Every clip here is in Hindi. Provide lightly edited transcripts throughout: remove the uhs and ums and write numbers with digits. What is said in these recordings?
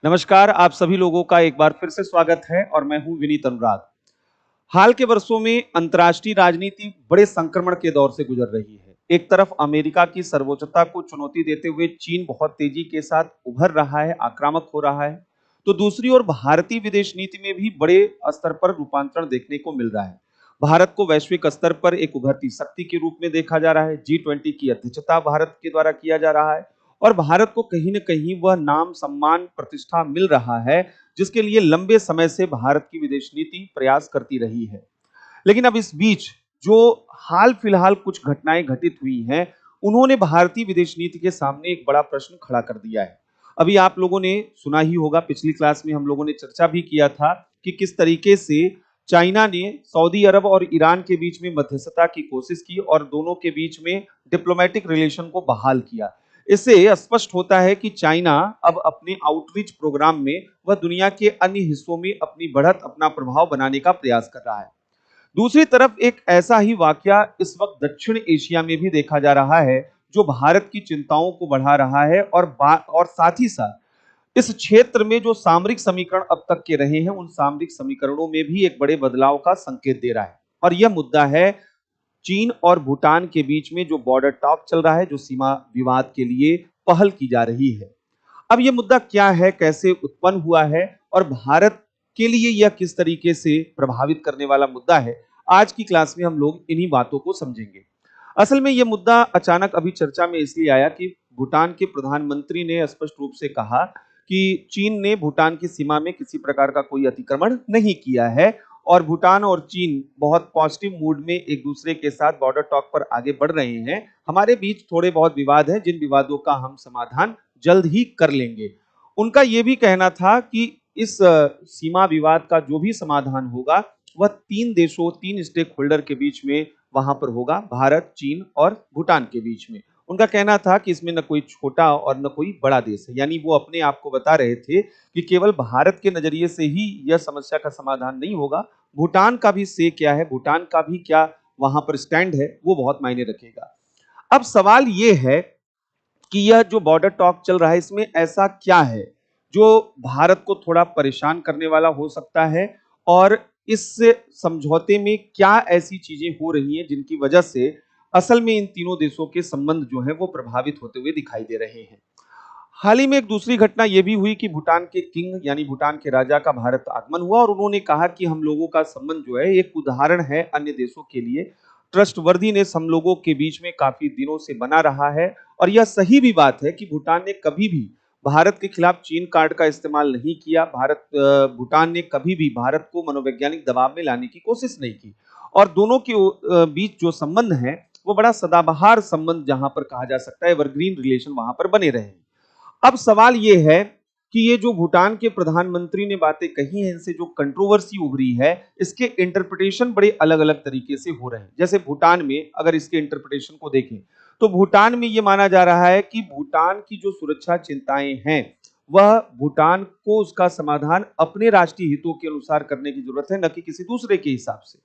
नमस्कार, आप सभी लोगों का एक बार फिर से स्वागत है और मैं हूं विनीत अनुराग। हाल के वर्षों में अंतर्राष्ट्रीय राजनीति बड़े संक्रमण के दौर से गुजर रही है। एक तरफ अमेरिका की सर्वोच्चता को चुनौती देते हुए चीन बहुत तेजी के साथ उभर रहा है, आक्रामक हो रहा है, तो दूसरी ओर भारतीय विदेश नीति में भी बड़े स्तर पर रूपांतरण देखने को मिल रहा है। भारत को वैश्विक स्तर पर एक उभरती शक्ति के रूप में देखा जा रहा है। G20 की अध्यक्षता भारत के द्वारा किया जा रहा है और भारत को कहीं न कहीं वह नाम, सम्मान, प्रतिष्ठा मिल रहा है जिसके लिए लंबे समय से भारत की विदेश नीति प्रयास करती रही है। लेकिन अब इस बीच जो हाल फिलहाल कुछ घटनाएं घटित हुई हैं, उन्होंने भारतीय विदेश नीति के सामने एक बड़ा प्रश्न खड़ा कर दिया है। अभी आप लोगों ने सुना ही होगा, पिछली क्लास में हम लोगों ने चर्चा भी किया था कि किस तरीके से चाइना ने सऊदी अरब और ईरान के बीच में मध्यस्थता की कोशिश की और दोनों के बीच में डिप्लोमेटिक रिलेशन को बहाल किया। इससे स्पष्ट होता है कि चाइना अब अपने आउटरीच प्रोग्राम में वह दुनिया के अन्य हिस्सों में अपनी बढ़त, अपना प्रभाव बनाने का प्रयास कर रहा है। दूसरी तरफ एक ऐसा ही वाकया इस वक्त दक्षिण एशिया में भी देखा जा रहा है जो भारत की चिंताओं को बढ़ा रहा है और साथ ही साथ इस क्षेत्र में जो सामरिक समीकरण अब तक के रहे हैं, उन सामरिक समीकरणों में भी एक बड़े बदलाव का संकेत दे रहा है। और यह मुद्दा है चीन और भूटान के बीच में जो बॉर्डर टॉक चल रहा है, जो सीमा विवाद के लिए पहल की जा रही है। अब यह मुद्दा क्या है, कैसे उत्पन्न हुआ है और भारत के लिए यह किस तरीके से प्रभावित करने वाला मुद्दा है, आज की क्लास में हम लोग इन्हीं बातों को समझेंगे। असल में यह मुद्दा अचानक अभी चर्चा में इसलिए आया कि भूटान के प्रधानमंत्री ने स्पष्ट रूप से कहा कि चीन ने भूटान की सीमा में किसी प्रकार का कोई अतिक्रमण नहीं किया है और भूटान और चीन बहुत पॉजिटिव मूड में एक दूसरे के साथ बॉर्डर टॉक पर आगे बढ़ रहे हैं। हमारे बीच थोड़े बहुत विवाद हैं, जिन विवादों का हम समाधान जल्द ही कर लेंगे। उनका यह भी कहना था कि इस सीमा विवाद का जो भी समाधान होगा वह तीन देशों, तीन स्टेक होल्डर के बीच में वहां पर होगा, भारत, चीन और भूटान के बीच में। उनका कहना था कि इसमें न कोई छोटा और न कोई बड़ा देश है, यानी वो अपने आप को बता रहे थे कि केवल भारत के नजरिए से ही यह समस्या का समाधान नहीं होगा, भूटान का भी से क्या है, भूटान का भी क्या वहां पर स्टैंड है, वो बहुत मायने रखेगा। अब सवाल ये है कि यह जो बॉर्डर टॉक चल रहा है, इसमें ऐसा क्या है जो भारत को थोड़ा परेशान करने वाला हो सकता है और इस समझौते में क्या ऐसी चीजें हो रही हैं जिनकी वजह से असल में इन तीनों देशों के संबंध जो है वो प्रभावित होते हुए दिखाई दे रहे हैं। हाल ही में एक दूसरी घटना यह भी हुई कि भूटान के किंग यानी भूटान के राजा का भारत आगमन हुआ और उन्होंने कहा कि हम लोगों का संबंध जो है एक उदाहरण है अन्य देशों के लिए। ट्रस्टवर्दीनेस हम लोगों के बीच में काफी दिनों से बना रहा है और यह सही भी बात है कि भूटान ने कभी भी भारत के खिलाफ चीन कार्ड का इस्तेमाल नहीं किया। भूटान ने कभी भी भारत को मनोवैज्ञानिक दबाव में लाने की कोशिश नहीं की और दोनों के बीच जो संबंध है वो बड़ा सदाबहार संबंध, जहां पर कहा जा सकता है एवरग्रीन रिलेशन वहां पर बने रहे। अब सवाल ये है कि ये जो भूटान के प्रधानमंत्री ने बातें कही हैं, इनसे जो कंट्रोवर्सी उभरी है, इसके इंटरप्रिटेशन बड़े अलग अलग तरीके से हो रहे हैं। जैसे भूटान में अगर इसके इंटरप्रिटेशन को देखें तो भूटान में ये माना जा रहा है कि भूटान की जो सुरक्षा चिंताएं हैं वह भूटान को उसका समाधान अपने राष्ट्रीय हितों के अनुसार करने की जरूरत है, न कि किसी दूसरे के हिसाब से।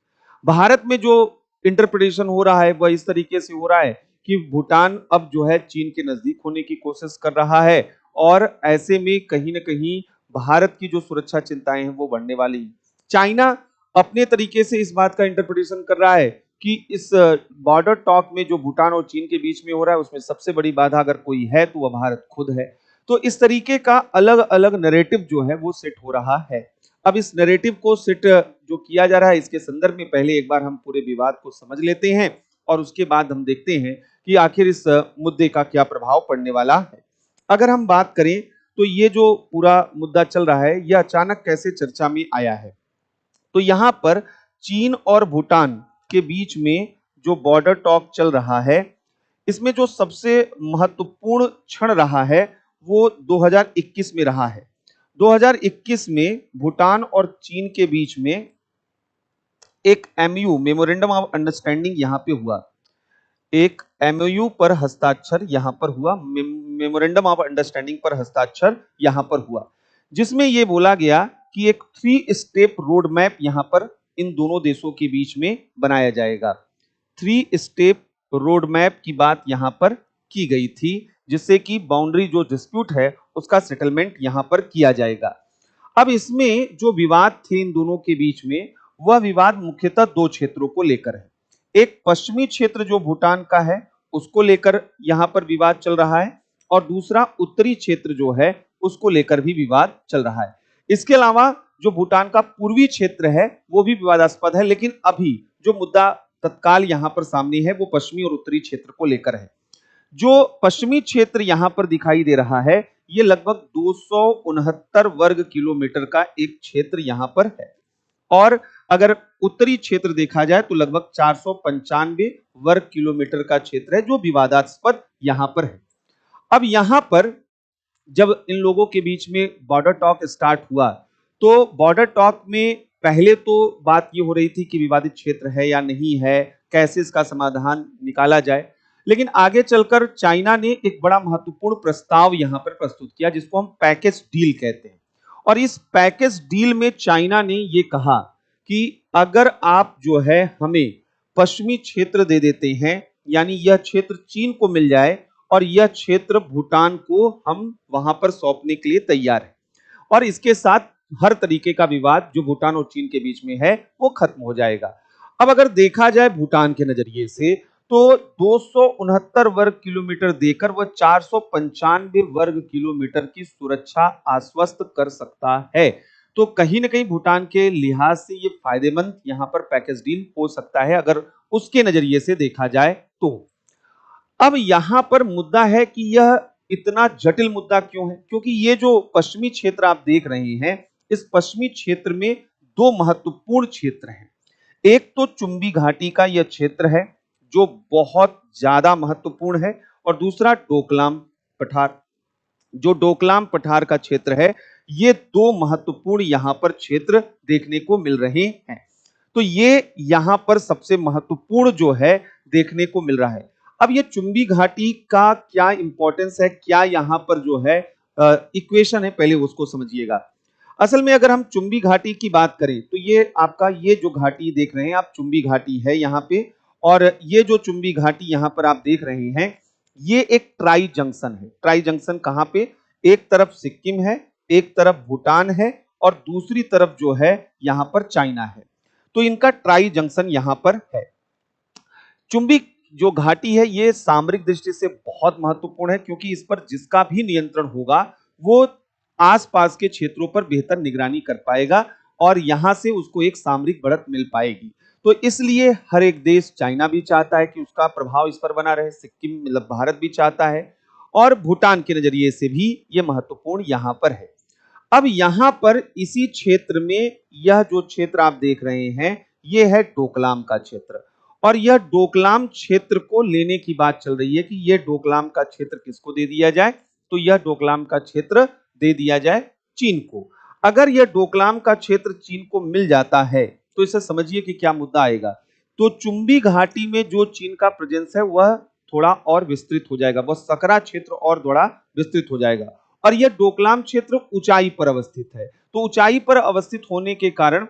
भारत में जो इंटरप्रिटेशन हो रहा है वह इस तरीके से हो रहा है कि भूटान अब जो है चीन के नजदीक होने की कोशिश कर रहा है और ऐसे में कहीं ना कहीं भारत की जो सुरक्षा चिंताएं हैं वो बढ़ने वाली। चाइना अपने तरीके से इस बात का इंटरप्रिटेशन कर रहा है कि इस बॉर्डर टॉक में जो भूटान और चीन के बीच में हो रहा है उसमें सबसे बड़ी बाधा अगर कोई है तो वह भारत खुद है। तो इस तरीके का अलग अलग नैरेटिव जो है वो सेट हो रहा है। अब इस नैरेटिव को सेट जो किया जा रहा है, इसके संदर्भ में पहले एक बार हम पूरे विवाद को समझ लेते हैं और उसके बाद हम देखते हैं कि आखिर इस मुद्दे का क्या प्रभाव पड़ने वाला है। अगर हम बात करें तो ये जो पूरा मुद्दा चल रहा है यह अचानक कैसे चर्चा में आया है, तो यहां पर चीन और भूटान के बीच में जो बॉर्डर टॉक चल रहा है, इसमें जो सबसे महत्वपूर्ण क्षण रहा है वो 2021 में रहा है। 2021 में भूटान और चीन के बीच में एक एमयू, मेमोरेंडम ऑफ अंडरस्टैंडिंग यहां पे हुआ। एक एमओयू पर हस्ताक्षर यहां पर हुआ, मेमोरेंडम ऑफ अंडरस्टैंडिंग पर हस्ताक्षर यहां पर हुआ, जिसमें यह बोला गया कि एक 3 स्टेप रोड मैप यहां पर इन दोनों देशों के बीच में बनाया जाएगा। 3 स्टेप रोड मैप की बात यहां पर की गई थी, जिससे कि बाउंड्री जो डिस्प्यूट है उसका सेटलमेंट यहां पर किया जाएगा। अब इसमें जो विवाद थे इन दोनों के बीच में, वह विवाद मुख्यतः दो क्षेत्रों को लेकर है। एक पश्चिमी क्षेत्र जो भूटान का है उसको लेकर यहां पर विवाद चल रहा है, और दूसरा उत्तरी क्षेत्र जो है उसको लेकर भी विवाद चल रहा है। इसके अलावा जो भूटान का पूर्वी क्षेत्र है वो भी विवादास्पद है, लेकिन अभी जो मुद्दा तत्काल यहां पर सामने है वो पश्चिमी और उत्तरी क्षेत्र को लेकर है। जो पश्चिमी क्षेत्र यहां पर दिखाई दे रहा है, ये लगभग 269 वर्ग किलोमीटर का एक क्षेत्र यहां पर है, और अगर उत्तरी क्षेत्र देखा जाए तो लगभग 495 वर्ग किलोमीटर का क्षेत्र है जो विवादास्पद यहां पर है। अब यहां पर जब इन लोगों के बीच में बॉर्डर टॉक स्टार्ट हुआ, तो बॉर्डर टॉक में पहले तो बात ये हो रही थी कि विवादित क्षेत्र है या नहीं है, कैसे इसका समाधान निकाला जाए। लेकिन आगे चलकर चाइना ने एक बड़ा महत्वपूर्ण प्रस्ताव यहां पर प्रस्तुत किया, जिसको हम पैकेज डील कहते हैं। और इस पैकेज डील में चाइना ने ये कहा कि अगर आप जो है हमें पश्चिमी क्षेत्र दे देते हैं, यानी यह क्षेत्र चीन को मिल जाए और यह क्षेत्र भूटान को हम वहां पर सौंपने के लिए तैयार हैं, और इसके साथ हर तरीके का विवाद जो भूटान और चीन के बीच में है वो खत्म हो जाएगा। अब अगर देखा जाए भूटान के नजरिए से, तो 269 वर्ग किलोमीटर देकर वह 495 वर्ग किलोमीटर की सुरक्षा आश्वस्त कर सकता है। तो कहीं ना कहीं भूटान के लिहाज से ये फायदेमंद यहां पर पैकेज डील हो सकता है, अगर उसके नजरिए से देखा जाए तो। अब यहां पर मुद्दा है कि यह इतना जटिल मुद्दा क्यों है, क्योंकि ये जो पश्चिमी क्षेत्र आप देख रहे हैं, इस पश्चिमी क्षेत्र में दो महत्वपूर्ण क्षेत्र हैं। एक तो चुंबी घाटी का यह क्षेत्र है जो बहुत ज्यादा महत्वपूर्ण है, और दूसरा डोकलाम पठार। जो डोकलाम पठार का क्षेत्र है, ये दो महत्वपूर्ण यहां पर क्षेत्र देखने को मिल रहे हैं। तो ये यहां पर सबसे महत्वपूर्ण जो है देखने को मिल रहा है। अब ये चुंबी घाटी का क्या इंपॉर्टेंस है, क्या यहां पर जो है इक्वेशन है, पहले उसको समझिएगा। असल में अगर हम चुंबी घाटी की बात करें तो ये आपका ये जो घाटी देख रहे हैं आप, चुंबी घाटी है यहाँ पे, और ये जो चुंबी घाटी यहाँ पर आप देख रहे हैं, ये एक ट्राई जंक्शन है। ट्राई जंक्शन कहाँ पे, एक तरफ सिक्किम है, एक तरफ भूटान है, और दूसरी तरफ जो है यहाँ पर चाइना है। तो इनका ट्राई जंक्शन यहाँ पर है। चुंबी जो घाटी है ये सामरिक दृष्टि से बहुत महत्वपूर्ण है, क्योंकि इस पर जिसका भी नियंत्रण होगा वो आसपास के क्षेत्रों पर बेहतर निगरानी कर पाएगा, और यहां से उसको एक सामरिक बढ़त मिल पाएगी। तो इसलिए हर एक देश, चाइना भी चाहता है कि उसका प्रभाव इस पर बना रहे, सिक्किम मतलब भारत भी चाहता है, और भूटान के नजरिए से भी ये महत्वपूर्ण यहां पर है। अब यहां पर इसी क्षेत्र में यह जो क्षेत्र आप देख रहे हैं, ये है डोकलाम का क्षेत्र, और यह डोकलाम क्षेत्र को लेने की बात चल रही है कि यह डोकलाम का क्षेत्र किसको दे दिया जाए। तो यह डोकलाम का क्षेत्र दे दिया जाए चीन को। अगर यह डोकलाम का क्षेत्र चीन को मिल जाता है तो इसे समझिए कि क्या मुद्दा आएगा। तो चुंबी घाटी में जो चीन का प्रेजेंस है वह थोड़ा और विस्तृत हो जाएगा, वह सकरा क्षेत्र और थोड़ा विस्तृत हो जाएगा, और यह डोकलाम क्षेत्र ऊंचाई पर अवस्थित है। तो ऊंचाई पर अवस्थित होने के कारण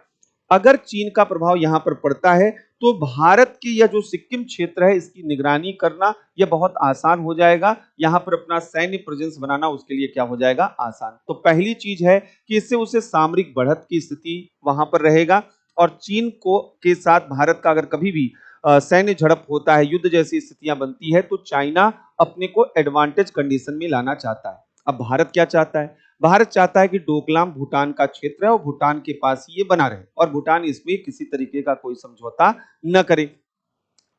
अगर चीन का प्रभाव यहां पर पड़ता है तो भारत की यह जो सिक्किम क्षेत्र है इसकी निगरानी करना यह बहुत आसान हो जाएगा। यहां पर अपना सैन्य प्रेजेंस बनाना उसके लिए क्या हो जाएगा, आसान। तो पहली चीज है कि इससे उसे सामरिक बढ़त की स्थिति वहां पर रहेगा, और चीन को के साथ भारत का अगर कभी भी सैन्य झड़प होता है, युद्ध जैसी स्थितियां बनती है, तो चाइना अपने को एडवांटेज कंडीशन में लाना चाहता है। अब भारत क्या चाहता है, भारत चाहता है कि डोकलाम भूटान का क्षेत्र है और भूटान के पास ही ये बना रहे, और भूटान इसमें किसी तरीके का कोई समझौता न करे।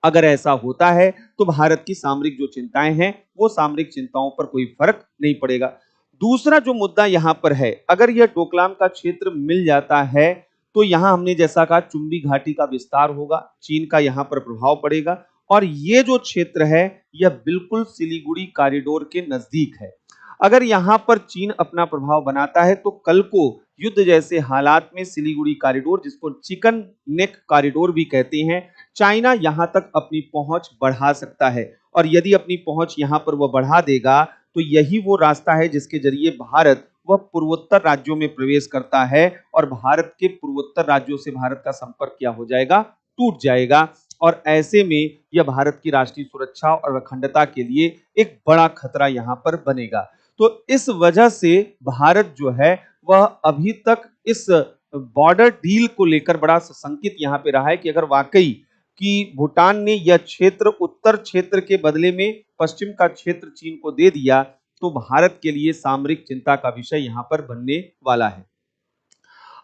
अगर ऐसा होता है तो भारत की सामरिक जो चिंताएं हैं वो सामरिक चिंताओं पर कोई फर्क नहीं पड़ेगा। दूसरा जो मुद्दा यहां पर है, अगर यह डोकलाम का क्षेत्र मिल जाता है तो यहां हमने जैसा कहा चुंबी घाटी का विस्तार होगा, चीन का यहां पर प्रभाव पड़ेगा, और ये जो क्षेत्र है यह बिल्कुल सिलीगुड़ी कॉरिडोर के नजदीक है। अगर यहां पर चीन अपना प्रभाव बनाता है तो कल को युद्ध जैसे हालात में सिलीगुड़ी कॉरिडोर, जिसको चिकन नेक कॉरिडोर भी कहते हैं, चाइना यहां तक अपनी पहुंच बढ़ा सकता है। और यदि अपनी पहुंच यहां पर वह बढ़ा देगा तो यही वो रास्ता है जिसके जरिए भारत वह पूर्वोत्तर राज्यों में प्रवेश करता है, और भारत के पूर्वोत्तर राज्यों से भारत का संपर्क क्या हो जाएगा, टूट जाएगा। और ऐसे में यह भारत की राष्ट्रीय सुरक्षा और अखंडता के लिए एक बड़ा खतरा यहां पर बनेगा। तो इस वजह से भारत जो है वह अभी तक इस बॉर्डर डील को लेकर बड़ा सशंकित यहां पे रहा है कि अगर वाकई कि भूटान ने यह क्षेत्र उत्तर क्षेत्र के बदले में पश्चिम का क्षेत्र चीन को दे दिया तो भारत के लिए सामरिक चिंता का विषय यहां पर बनने वाला है।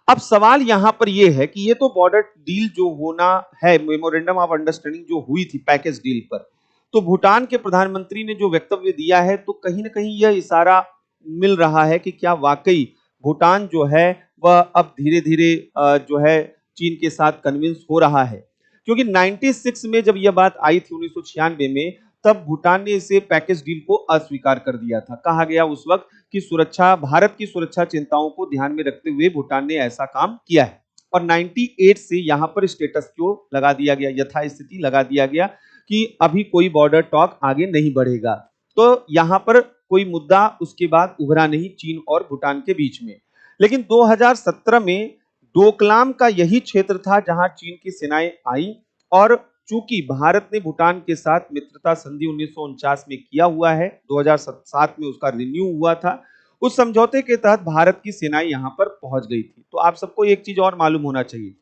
अब सवाल यहां पर यह है कि ये तो बॉर्डर डील जो होना है, मेमोरेंडम ऑफ अंडरस्टैंडिंग जो हुई थी पैकेज डील पर, तो भूटान के प्रधानमंत्री ने जो वक्तव्य दिया है तो कहीं ना कहीं यह इशारा मिल रहा है कि क्या वाकई भूटान जो है वह अब धीरे धीरे जो है चीन के साथ कन्विंस हो रहा है। क्योंकि 96 में जब यह बात आई थी 1996 में, तब भूटान ने इसे पैकेज डील को अस्वीकार कर दिया था। कहा गया उस वक्त कि सुरक्षा भारत की सुरक्षा चिंताओं को ध्यान में रखते हुए भूटान ने ऐसा काम किया है और 98 से यहां पर स्टेटस क्यो लगा दिया गया, यथास्थिति लगा दिया गया कि अभी कोई बॉर्डर टॉक आगे नहीं बढ़ेगा। तो यहां पर कोई मुद्दा उसके बाद उभरा नहीं चीन और भूटान के बीच में। लेकिन 2017 में डोकलाम का यही क्षेत्र था जहां चीन की सेनाएं आई और चूंकि भारत ने भूटान के साथ मित्रता संधि 1949 में किया हुआ है, 2007 में उसका रिन्यू हुआ था, उस समझौते के तहत भारत की सेनाएं यहां पर पहुंच गई थी। तो आप सबको एक चीज और मालूम होना चाहिए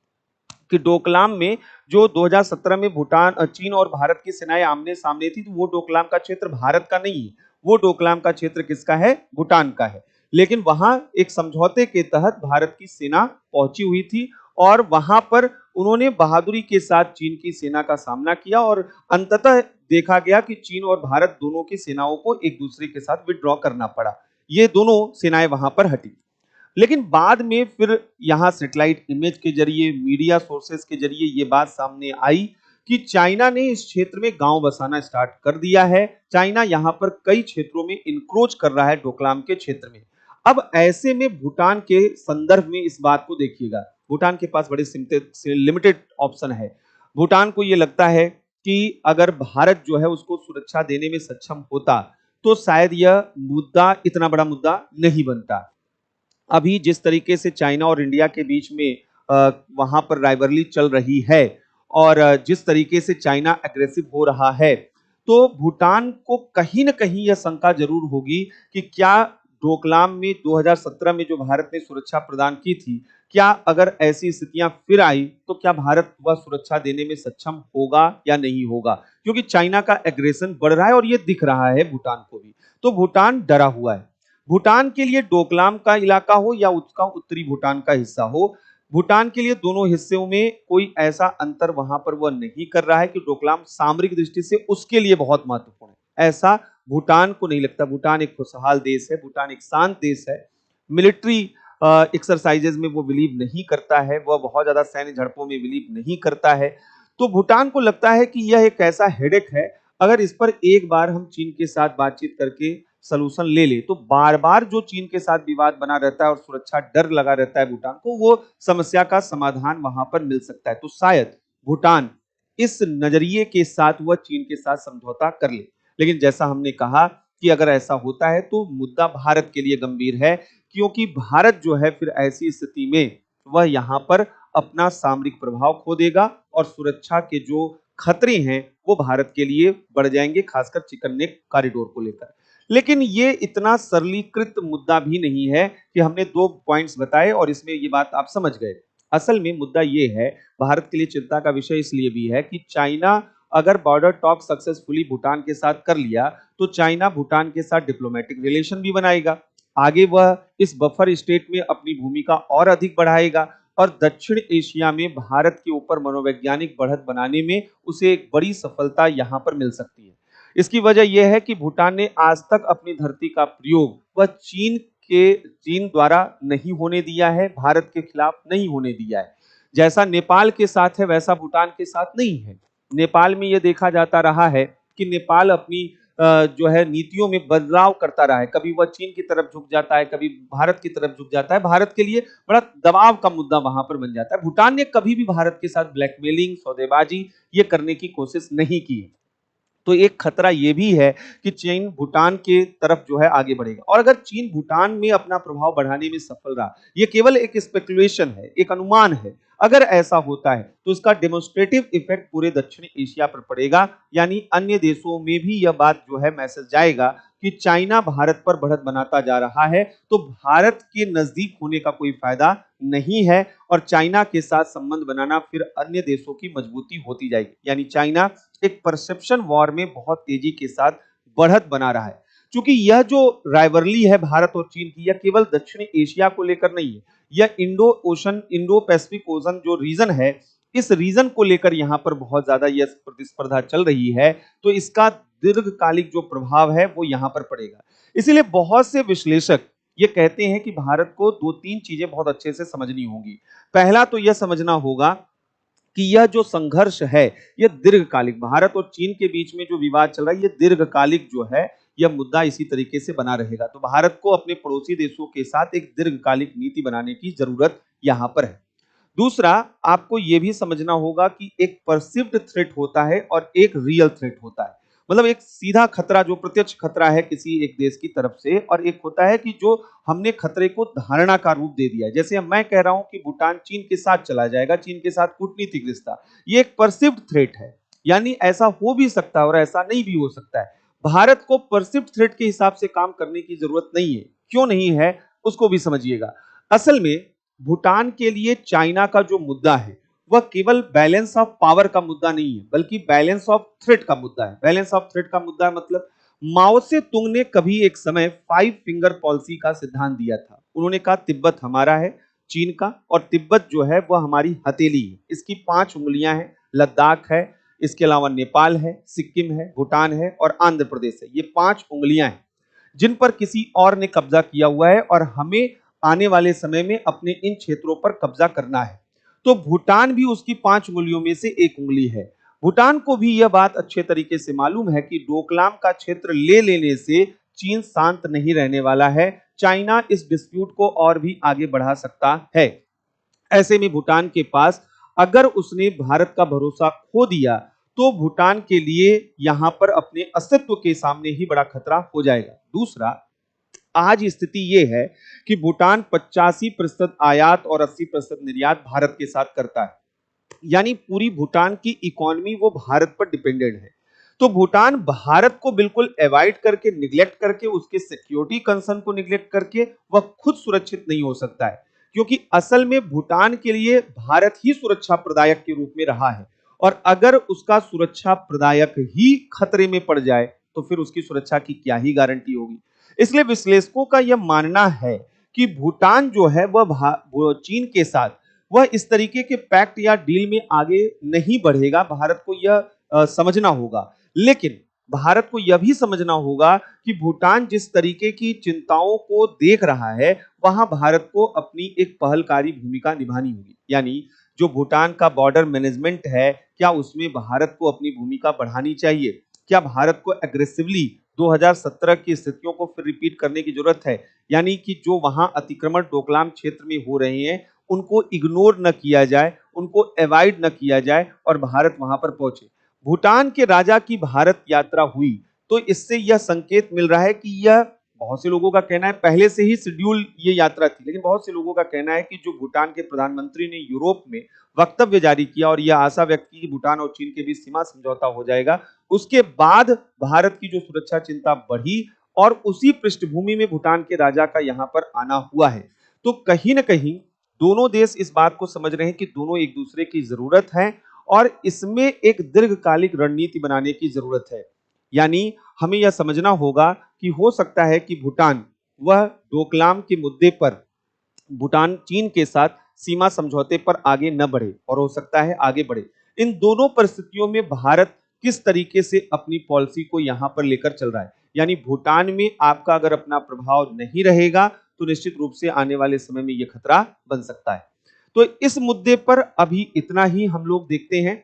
कि डोकलाम में जो 2017 में भूटान चीन और भारत की सेनाएं आमने सामने थी, तो वो डोकलाम का क्षेत्र भारत का नहीं है, वो डोकलाम का क्षेत्र किसका है? भूटान का है। लेकिन वहां एक समझौते के तहत भारत की सेना पहुंची हुई थी और वहां पर उन्होंने बहादुरी के साथ चीन की सेना का सामना किया और अंततः देखा गया कि चीन और भारत दोनों की सेनाओं को एक दूसरे के साथ विड्रॉ करना पड़ा। ये दोनों सेनाएं वहां पर हटी। लेकिन बाद में फिर यहां सैटेलाइट इमेज के जरिए, मीडिया सोर्सेस के जरिए ये बात सामने आई कि चाइना ने इस क्षेत्र में गांव बसाना स्टार्ट कर दिया है। चाइना यहां पर कई क्षेत्रों में इंक्रोच कर रहा है डोकलाम के क्षेत्र में। अब ऐसे में भूटान के संदर्भ में इस बात को देखिएगा, भूटान के पास बड़े लिमिटेड ऑप्शन है। भूटान को यह लगता है कि अगर भारत जो है उसको सुरक्षा देने में सक्षम होता तो शायद यह मुद्दा इतना बड़ा मुद्दा नहीं बनता। अभी जिस तरीके से चाइना और इंडिया के बीच में वहां पर राइवलरी चल रही है और जिस तरीके से चाइना एग्रेसिव हो रहा है, तो भूटान को कहीं ना कहीं यह शंका जरूर होगी कि क्या डोकलाम में 2017 में जो भारत ने सुरक्षा प्रदान की थी, क्या अगर ऐसी स्थितियां फिर आई तो क्या भारत वह सुरक्षा देने में सक्षम होगा या नहीं होगा? क्योंकि चाइना का एग्रेशन बढ़ रहा है और यह दिख रहा है भूटान को भी। तो भूटान डरा हुआ है। भूटान के लिए डोकलाम का इलाका हो या उसका उत्तरी भूटान का हिस्सा हो, भूटान के लिए दोनों हिस्सों में कोई ऐसा अंतर वहां पर वह नहीं कर रहा है कि डोकलाम सामरिक दृष्टि से उसके लिए बहुत महत्वपूर्ण है, ऐसा भूटान को नहीं लगता। भूटान एक खुशहाल देश है, भूटान एक शांत देश है, मिलिट्री एक्सरसाइजेज में वो बिलीव नहीं करता है, वह बहुत ज्यादा सैन्य झड़पों में बिलीव नहीं करता है। तो भूटान को लगता है कि यह एक ऐसा हेडेक है, अगर इस पर एक बार हम चीन के साथ बातचीत करके सलूशन ले ले तो बार बार जो चीन के साथ विवाद बना रहता है और सुरक्षा डर लगा रहता है भूटान को, वो समस्या का समाधान वहां पर मिल सकता है। तो शायद भूटान इस नजरिए के साथ वह चीन के साथ समझौता कर ले। लेकिन जैसा हमने कहा कि अगर ऐसा होता है तो मुद्दा भारत के लिए गंभीर है, क्योंकि भारत जो है फिर ऐसी स्थिति में वह यहां पर अपना सामरिक प्रभाव खो देगा और सुरक्षा के जो खतरे हैं वो भारत के लिए बढ़ जाएंगे, खासकर चिकन नेक कॉरिडोर को लेकर। लेकिन ये इतना सरलीकृत मुद्दा भी नहीं है कि हमने 2 पॉइंट्स बताए और इसमें ये बात आप समझ गए। असल में मुद्दा ये है, भारत के लिए चिंता का विषय इसलिए भी है कि चाइना अगर बॉर्डर टॉक सक्सेसफुली भूटान के साथ कर लिया तो चाइना भूटान के साथ डिप्लोमेटिक रिलेशन भी बनाएगा। आगे वह इस बफर स्टेट में अपनी भूमिका और अधिक बढ़ाएगा और दक्षिण एशिया में भारत के ऊपर मनोवैज्ञानिक बढ़त बनाने में उसे एक बड़ी सफलता यहां पर मिल सकती है। इसकी वजह यह है कि भूटान ने आज तक अपनी धरती का प्रयोग वह चीन द्वारा नहीं होने दिया है, भारत के खिलाफ नहीं होने दिया है। जैसा नेपाल के साथ है वैसा भूटान के साथ नहीं है। नेपाल में यह देखा जाता रहा है कि नेपाल अपनी जो है नीतियों में बदलाव करता रहा है, कभी वह चीन की तरफ झुक जाता है, कभी भारत की तरफ झुक जाता है। भारत के लिए बड़ा दबाव का मुद्दा वहां पर बन जाता है। भूटान ने कभी भी भारत के साथ ब्लैकमेलिंग, सौदेबाजी ये करने की कोशिश नहीं की है। तो एक खतरा यह भी है कि चीन भूटान के तरफ जो है आगे बढ़ेगा और अगर चीन भूटान में अपना प्रभाव बढ़ाने में सफल रहा, यह केवल एक स्पेकुलेशन है, एक अनुमान है। अगर ऐसा होता है तो इसका डेमोन्स्ट्रेटिव इफेक्ट पूरे दक्षिण एशिया पर पड़ेगा, यानी अन्य देशों में भी यह बात जो है मैसेज जाएगा कि चाइना भारत पर बढ़त बनाता जा रहा है, तो भारत के नजदीक होने का कोई फायदा नहीं है और चाइना के साथ संबंध बनाना फिर अन्य देशों की मजबूती होती जाएगी। यानी चाइना एक परसेप्शन वॉर में बहुत तेजी के साथ बढ़त बना रहा है। क्योंकि यह जो राइवरली है भारत और चीन की, यह केवल दक्षिण एशिया को लेकर नहीं है, यह इंडो पैसिफिक ओशन जो रीजन है, इस रीजन को लेकर यहां पर बहुत ज्यादा यह प्रतिस्पर्धा चल रही है, तो इसका दीर्घकालिक जो प्रभाव है वो यहां पर पड़ेगा। इसीलिए बहुत से विश्लेषक ये कहते हैं कि भारत को दो तीन चीजें बहुत अच्छे से समझनी होंगी। पहला तो यह समझना होगा कि यह जो संघर्ष है यह दीर्घकालिक, भारत और चीन के बीच में जो विवाद चल रहा है, यह दीर्घकालिक जो है यह मुद्दा इसी तरीके से बना रहेगा। तो भारत को अपने पड़ोसी देशों के साथ एक दीर्घकालिक नीति बनाने की जरूरत यहां पर है। दूसरा, आपको यह भी समझना होगा कि एक परसिव्ड थ्रेट होता है और एक रियल थ्रेट होता है। मतलब एक सीधा खतरा, जो प्रत्यक्ष खतरा है किसी एक देश की तरफ से, और एक होता है कि जो हमने खतरे को धारणा का रूप दे दिया है। जैसे मैं कह रहा हूं कि भूटान चीन के साथ चला जाएगा, चीन के साथ कूटनीतिक रिश्ता, ये एक परसिव्ड थ्रेट है, यानी ऐसा हो भी सकता है और ऐसा नहीं भी हो सकता है। भारत को परसिव्ड थ्रेट के हिसाब से काम करने की जरूरत नहीं है। क्यों नहीं है उसको भी समझिएगा। असल में भूटान के लिए चाइना का जो मुद्दा है वह केवल बैलेंस ऑफ पावर का मुद्दा नहीं है, बल्कि बैलेंस ऑफ थ्रेट का मुद्दा है। बैलेंस ऑफ थ्रेट का मुद्दा मतलब माओ से तुंग ने कभी एक समय 5 फिंगर पॉलिसी का सिद्धांत दिया था। उन्होंने कहा तिब्बत हमारा है, चीन का, और तिब्बत जो है वह हमारी हथेली है, इसकी 5 उंगलियां हैं, लद्दाख है, इसके अलावा नेपाल है, सिक्किम है, भूटान है और आंध्र प्रदेश है। ये 5 उंगलियां हैं जिन पर किसी और ने कब्जा किया हुआ है और हमें आने वाले समय में अपने इन क्षेत्रों पर कब्जा करना है। तो भूटान भी उसकी 5 उंगलियों में से एक उंगली है। भूटान को भी यह बात अच्छे तरीके से मालूम है कि डोकलाम का क्षेत्र ले लेने से चीन शांत नहीं रहने वाला है, चाइना इस डिस्प्यूट को और भी आगे बढ़ा सकता है। ऐसे में भूटान के पास अगर उसने भारत का भरोसा खो दिया तो भूटान के लिए यहां पर अपने अस्तित्व के सामने ही बड़ा खतरा हो जाएगा। दूसरा, आज स्थिति यह है कि भूटान 85% आयात और 80% निर्यात भारत के साथ करता है, यानी पूरी भूटान की इकोनॉमी वो भारत पर डिपेंडेंट है। तो भूटान भारत को बिल्कुल अवॉइड करके, निग्लेक्ट करके, उसके सिक्योरिटी कंसर्न को निग्लेक्ट करके वह खुद सुरक्षित नहीं हो सकता है, क्योंकि असल में भूटान के लिए भारत ही सुरक्षा प्रदायक के रूप में रहा है, और अगर उसका सुरक्षा प्रदायक ही खतरे में पड़ जाए तो फिर उसकी सुरक्षा की क्या ही गारंटी होगी। इसलिए विश्लेषकों का यह मानना है कि भूटान जो है वह चीन के साथ वह इस तरीके के पैक्ट या डील में आगे नहीं बढ़ेगा। भारत को यह समझना होगा, लेकिन भारत को यह भी समझना होगा कि भूटान जिस तरीके की चिंताओं को देख रहा है वहां भारत को अपनी एक पहलकारी भूमिका निभानी होगी। यानी जो भूटान का बॉर्डर मैनेजमेंट है, क्या उसमें भारत को अपनी भूमिका बढ़ानी चाहिए? क्या भारत को एग्रेसिवली 2017 की स्थितियों को फिर रिपीट करने की जरूरत है? यानी कि जो वहां अतिक्रमण डोकलाम क्षेत्र में हो रहे हैं उनको इग्नोर न किया जाए, उनको अवॉइड न किया जाए और भारत वहां पर पहुंचे। भूटान के राजा की भारत यात्रा हुई तो इससे यह संकेत मिल रहा है कि यह, बहुत से लोगों का कहना है पहले से ही शेड्यूल ये यात्रा थी, लेकिन बहुत से लोगों का कहना है कि जो भूटान के प्रधानमंत्री ने यूरोप में वक्तव्य जारी किया और यह आशा व्यक्त की कि भूटान और चीन के बीच सीमा समझौता हो जाएगा, उसके बाद भारत की जो सुरक्षा चिंता बढ़ी और उसी पृष्ठभूमि में भूटान के राजा का यहां पर आना हुआ है। तो कहीं ना कहीं दोनों देश इस बात को समझ रहे हैं कि दोनों एक दूसरे की जरूरत है और इसमें एक दीर्घकालिक रणनीति बनाने की जरूरत है। यानी हमें यह समझना होगा कि हो सकता है कि भूटान वह डोकलाम के मुद्दे पर भूटान चीन के साथ सीमा समझौते पर आगे न बढ़े और हो सकता है आगे बढ़े। इन दोनों परिस्थितियों में भारत किस तरीके से अपनी पॉलिसी को यहां पर लेकर चल रहा है, यानी भूटान में आपका अगर अपना प्रभाव नहीं रहेगा तो निश्चित रूप से आने वाले समय में यह खतरा बन सकता है। तो इस मुद्दे पर अभी इतना ही हम लोग देखते हैं।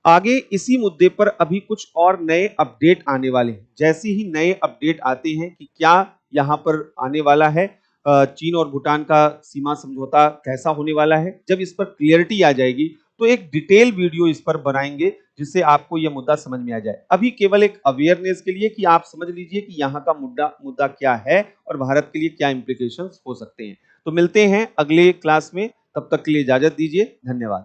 आगे इसी मुद्दे पर अभी कुछ और नए अपडेट आने वाले हैं। जैसे ही नए अपडेट आते हैं कि क्या यहां पर आने वाला है, चीन और भूटान का सीमा समझौता कैसा होने वाला है, जब इस पर क्लियरिटी आ जाएगी तो एक डिटेल वीडियो इस पर बनाएंगे जिससे आपको यह मुद्दा समझ में आ जाए। अभी केवल एक अवेयरनेस के लिए कि आप समझ लीजिए कि यहाँ का मुद्दा क्या है और भारत के लिए क्या इंप्लीकेशंस हो सकते हैं। तो मिलते हैं अगले क्लास में। तब तक के लिए इजाजत दीजिए, धन्यवाद।